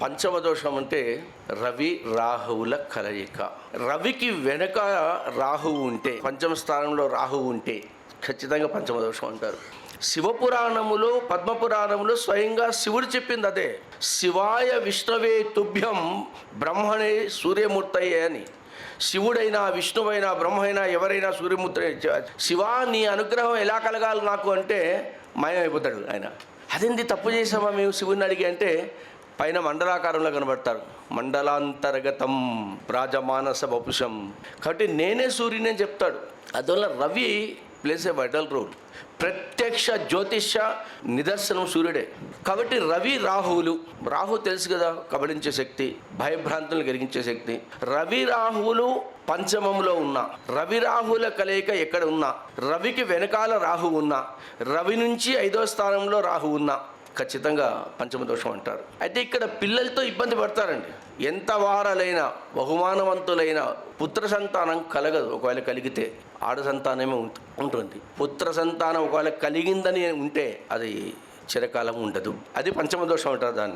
పంచమ దోషం అంటే రవి రాహువుల కలయిక. రవికి వెనక రాహువు ఉంటే, పంచమ స్థానంలో రాహువు ఉంటే ఖచ్చితంగా పంచమ దోషం అంటారు. శివపురాణములో పద్మపురాణములో స్వయంగా శివుడు చెప్పింది అదే. శివాయ విష్ణవే తుభ్యం బ్రహ్మణే సూర్యమూర్తయ్యే అని. శివుడైనా విష్ణువైనా బ్రహ్మైనా ఎవరైనా సూర్యమూర్తి. శివా నీ అనుగ్రహం ఎలా కలగాలి నాకు అంటే మాయమైపోతాడు ఆయన. అదేంటి తప్పు చేసామా మేము శివుడిని అడిగి అంటే పైన మండలాకారంలో కనబడతారు. మండలాంతర్గతం రాజమానస వపుషం. కాబట్టి నేనే సూర్యుని అని చెప్తాడు. అందువల్ల Ravi plays a vital role. ప్రత్యక్ష జ్యోతిష నిదర్శనం సూర్యుడే. కాబట్టి రవి రాహువులు, రాహు తెలుసు కదా, కబళించే శక్తి, భయభ్రాంతులను కలిగించే శక్తి. రవి రాహువులు పంచమంలో ఉన్న రవి రాహువుల కలయిక ఎక్కడ ఉన్నా, రవికి వెనకాల రాహు ఉన్నా, రవి నుంచి 5వ స్థానంలో రాహు ఉన్నా ఖచ్చితంగా పంచమ దోషం అంటారు. అయితే ఇక్కడ పిల్లలతో ఇబ్బంది పడతారండి. ఎంత వారాలైనా బహుమానవంతులైన పుత్ర సంతానం కలగదు. ఒకవేళ కలిగితే ఆడ సంతానమే ఉంటుంది. పుత్ర సంతానం ఒకవేళ కలిగిందని ఉంటే అది చిరకాలం ఉండదు. అది పంచమ దోషం అంటారు దాన్ని.